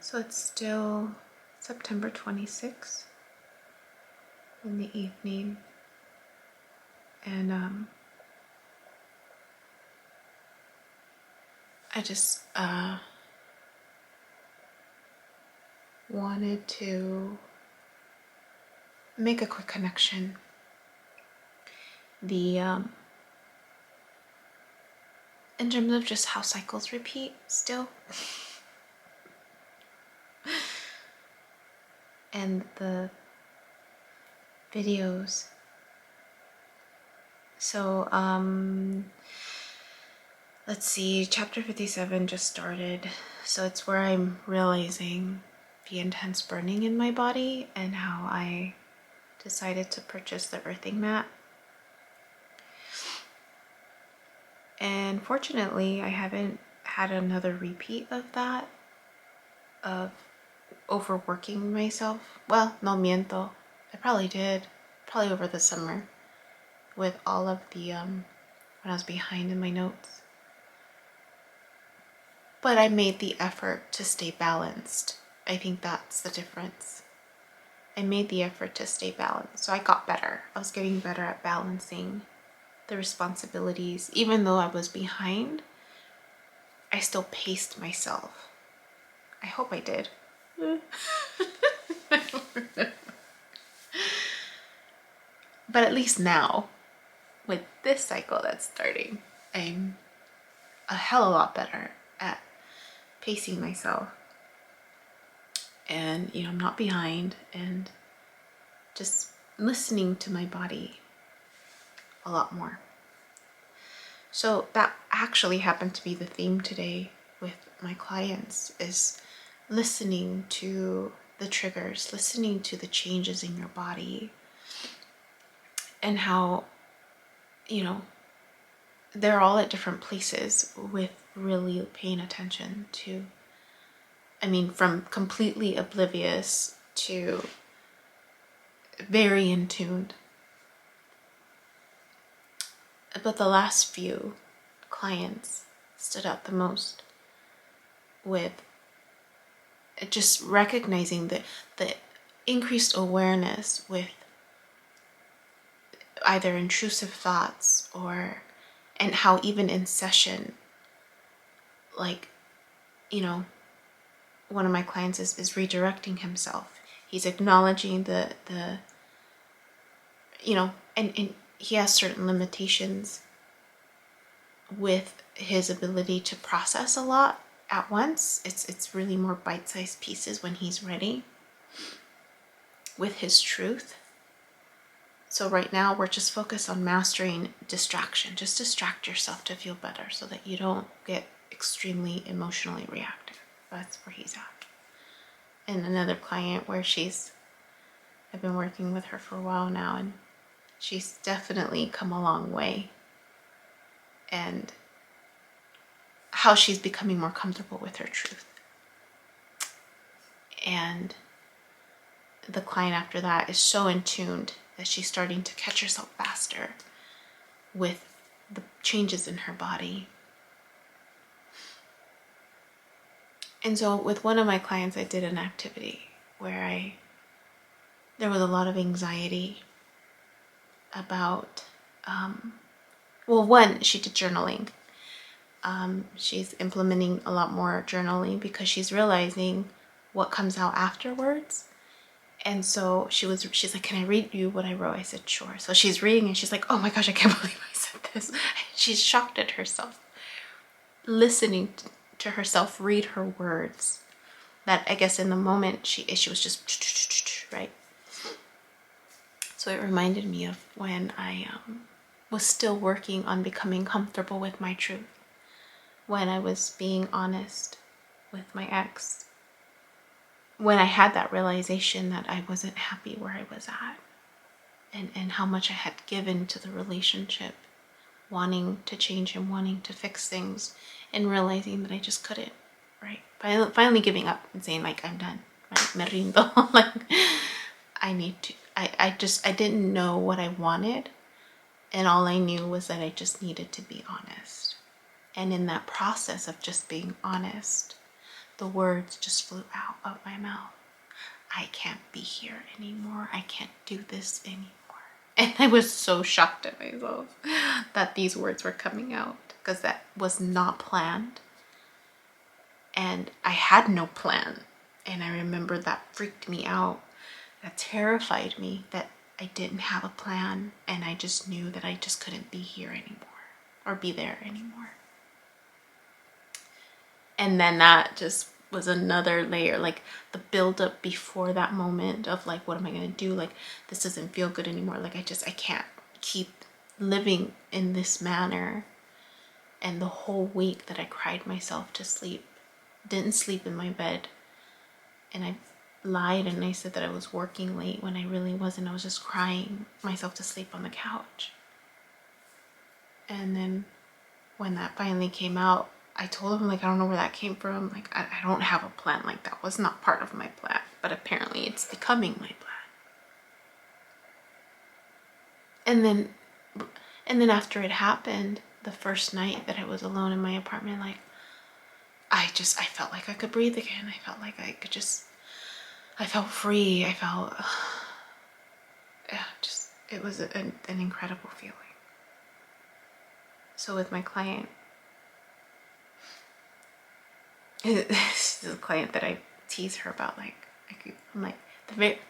So it's still September 26th in the evening, and I just wanted to make a quick connection. In terms of just how cycles repeat still, and the videos. So let's see, chapter 57 just started. So it's where I'm realizing the intense burning in my body and how I decided to purchase the earthing mat. And fortunately, I haven't had another repeat of that, of overworking myself. Well, no miento. I probably did, probably over the summer, with all of the, when I was behind in my notes. But I made the effort to stay balanced. I think that's the difference. I made the effort to stay balanced. So I got better. I was getting better at balancing the responsibilities. Even though I was behind, I still paced myself. I hope I did. But at least now, with this cycle that's starting, I'm a hell of a lot better at pacing myself. And, I'm not behind, and just listening to my body a lot more. So that actually happened to be the theme today with my clients, is listening to the triggers, listening to the changes in your body, and how, they're all at different places with really paying attention to, from completely oblivious to very in tuned. But the last few clients stood out the most with just recognizing the increased awareness with either intrusive thoughts and how even in session, like, one of my clients is redirecting himself. He's acknowledging and he has certain limitations with his ability to process a lot at once. It's really more bite-sized pieces when he's ready with his truth. So right now we're just focused on mastering distraction. Just distract yourself to feel better so that you don't get extremely emotionally reactive. That's where he's at. And another client where I've been working with her for a while now, and she's definitely come a long way. And how she's becoming more comfortable with her truth. And the client after that is so in tuned that she's starting to catch herself faster with the changes in her body. And so with one of my clients, I did an activity where there was a lot of anxiety about, one, she did journaling. She's implementing a lot more journaling because she's realizing what comes out afterwards. And so she's like, can I read you what I wrote? I said, sure. So she's reading and she's like, oh my gosh, I can't believe I said this. She's shocked at herself. Listening to herself read her words. That I guess in the moment she was just, right? So it reminded me of when I was still working on becoming comfortable with my truth. When I was being honest with my ex. When I had that realization that I wasn't happy where I was at, and how much I had given to the relationship, wanting to change him, wanting to fix things, and realizing that I just couldn't, right? Finally giving up and saying, like, I'm done, right? Me rindo. Like, I need to, I didn't know what I wanted, and all I knew was that I just needed to be honest. And in that process of just being honest, the words just flew out of my mouth. I can't be here anymore. I can't do this anymore. And I was so shocked at myself that these words were coming out, because that was not planned. And I had no plan. And I remember that freaked me out. That terrified me, that I didn't have a plan, and I just knew that I just couldn't be here anymore or be there anymore. And then that just was another layer, like the buildup before that moment of like, what am I going to do? Like, this doesn't feel good anymore. Like, I can't keep living in this manner. And the whole week that I cried myself to sleep, didn't sleep in my bed. And I lied and I said that I was working late when I really wasn't. I was just crying myself to sleep on the couch. And then when that finally came out, I told him, like, I don't know where that came from. Like, I don't have a plan. Like, that was not part of my plan. But apparently it's becoming my plan. And then after it happened, the first night that I was alone in my apartment, like, I felt like I could breathe again. I felt like I felt free. I felt, it was an incredible feeling. So with my client, this is a client that I tease her about, like, I'm like,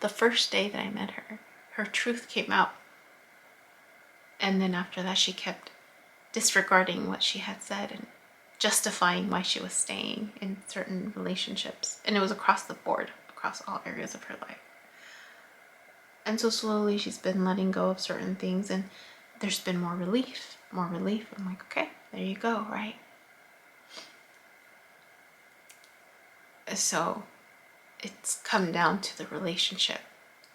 the first day that I met her, her truth came out. And then after that, she kept disregarding what she had said and justifying why she was staying in certain relationships. And it was across the board, across all areas of her life. And so slowly she's been letting go of certain things, and there's been more relief. I'm like, okay, there you go, right? So it's come down to the relationship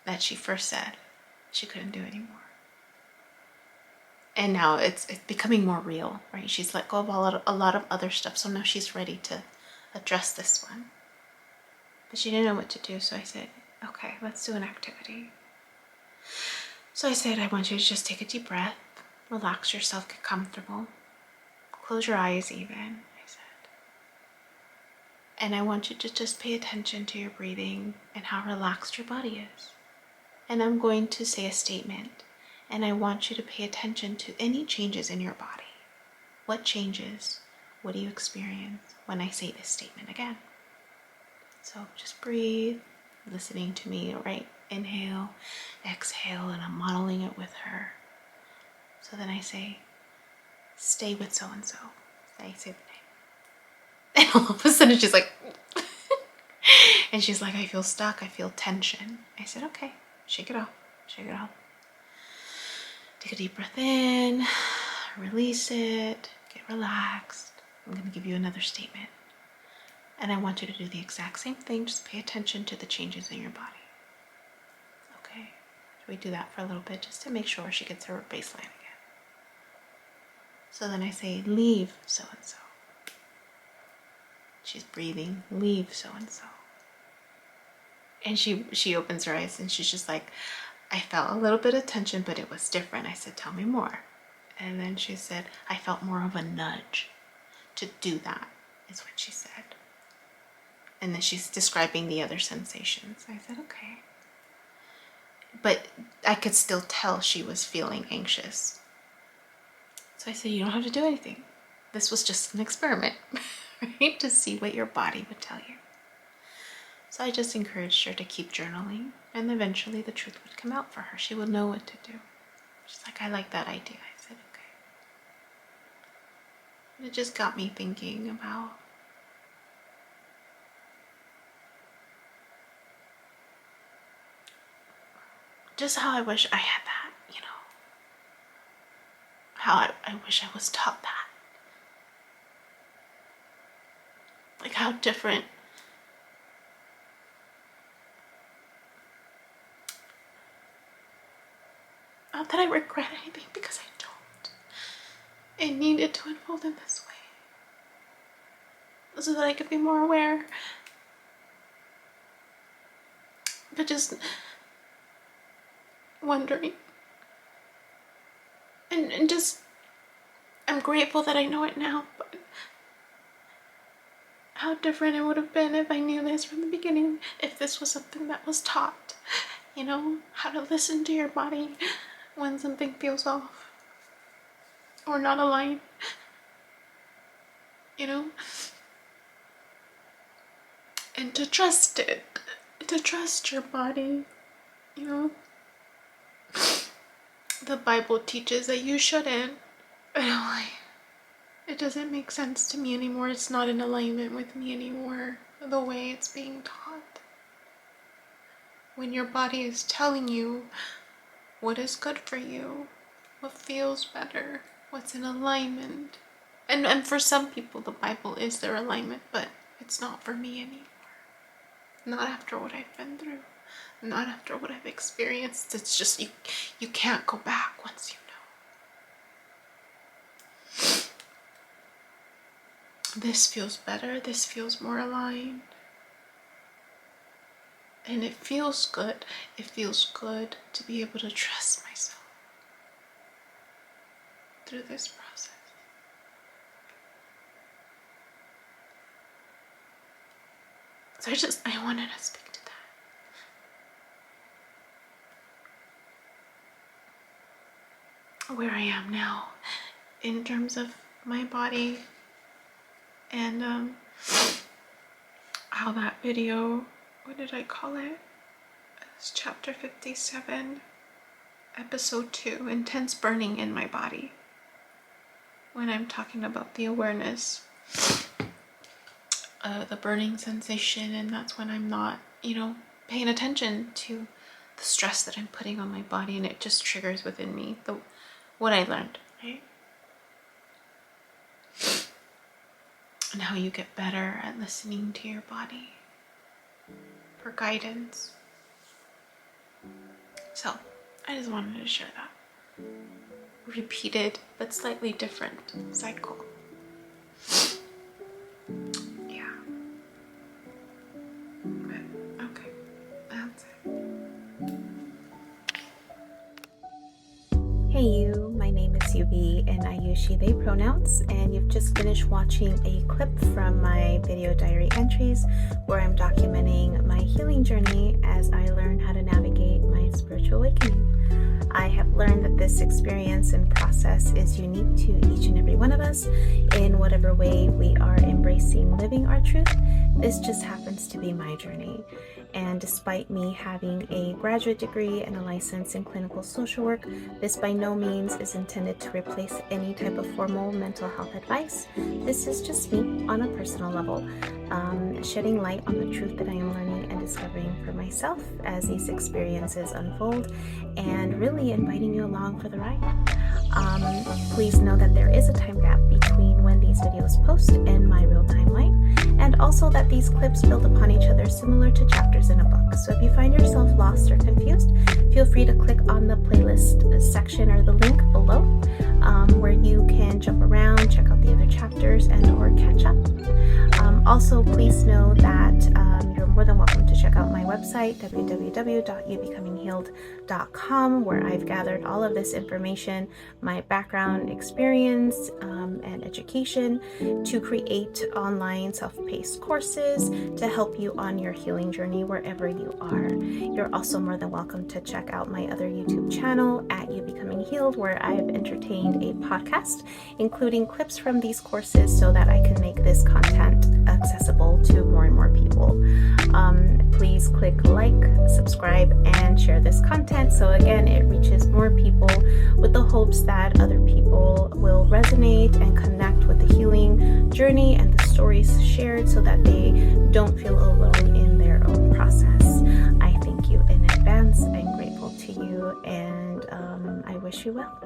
that she first said she couldn't do anymore. And now it's becoming more real, right? She's let go of a lot of other stuff, so now she's ready to address this one. But she didn't know what to do, so I said, okay, let's do an activity. So I said, I want you to just take a deep breath, relax yourself, get comfortable, close your eyes even, I said. And I want you to just pay attention to your breathing and how relaxed your body is. And I'm going to say a statement, and I want you to pay attention to any changes in your body. What changes? What do you experience when I say this statement again? So just breathe, listening to me, right? Inhale, exhale, and I'm modeling it with her. So then I say, stay with so-and-so. I say the name. And all of a sudden she's like, and she's like, I feel stuck, I feel tension. I said, okay, shake it off, shake it off. Take a deep breath in, release it, get relaxed. I'm going to give you another statement. And I want you to do the exact same thing, just pay attention to the changes in your body. Okay, so we do that for a little bit just to make sure she gets her baseline again. So then I say, leave so-and-so. She's breathing, leave so-and-so. And she opens her eyes and she's just like, I felt a little bit of tension, but it was different. I said, tell me more. And then she said, I felt more of a nudge to do that, is what she said. And then she's describing the other sensations. I said, okay. But I could still tell she was feeling anxious. So I said, you don't have to do anything. This was just an experiment, right? To see what your body would tell you. So I just encouraged her to keep journaling, and eventually the truth would come out for her. She would know what to do. She's like, I like that idea. I said, okay. And it just got me thinking about just how I wish I had that, you know. How I wish I was taught that. Like how different not that I regret anything, because I don't. It needed to unfold in this way so that I could be more aware. But just wondering. And just, I'm grateful that I know it now, but how different it would have been if I knew this from the beginning, if this was something that was taught, you know, how to listen to your body when something feels off or not aligned, you know, and to trust it, to trust your body, you know. The Bible teaches that you shouldn't, but it doesn't make sense to me anymore. It's not in alignment with me anymore, the way it's being taught. When your body is telling you what is good for you, what feels better, what's in alignment. And for some people, the Bible is their alignment, but it's not for me anymore. Not after what I've been through. Not after what I've experienced. It's just, you can't go back once you know. This feels better. This feels more aligned. And it feels good. It feels good to be able to trust myself through this process. So I wanted to speak to that. Where I am now in terms of my body and how that video, what did I call it? It's chapter 57, episode 2, intense burning in my body. When I'm talking about the awareness, the burning sensation, and that's when I'm not, you know, paying attention to the stress that I'm putting on my body, and it just triggers within me what I learned, right? And how you get better at listening to your body for guidance. So, I just wanted to share that. Repeated, but slightly different cycle. Yeah. But, okay. That's it. Hey you, my name is Yubi and I use she, they pronouns, and you've just finished watching a clip from my video diary entries where I'm documenting my healing journey as I learn how to navigate my spiritual awakening. I have learned that this experience and process is unique to each and every one of us in whatever way we are embracing living our truth. This just happens to be my journey. And despite me having a graduate degree and a license in clinical social work, this by no means is intended to replace any type of formal mental health advice. This is just me on a personal level, shedding light on the truth that I am learning and discovering for myself as these experiences unfold, and really inviting you along for the ride. Please know that there is a time gap between when these videos post and my real timeline, and also that these clips build upon each other similar to chapters in a book. So if you find yourself lost or confused, feel free to click on the playlist section or the link below, where you can jump around, check out the other chapters, and or catch up. Also, please know that you're more than welcome to check out my website, www.youbecominghealed.com, where I've gathered all of this information, my background, experience, and education to create online self-paced courses to help you on your healing journey wherever you are. You're also more than welcome to check out my other YouTube channel at You Becoming Healed, where I've entertained a podcast, including clips from these courses so that I can make this content accessible to more and more people. Please click like, subscribe, and share this content so again it reaches more people, with the hopes that other people will resonate and connect with the healing journey and the stories shared so that they don't feel alone in their own process. I thank you in advance. I'm grateful to you, and I wish you well.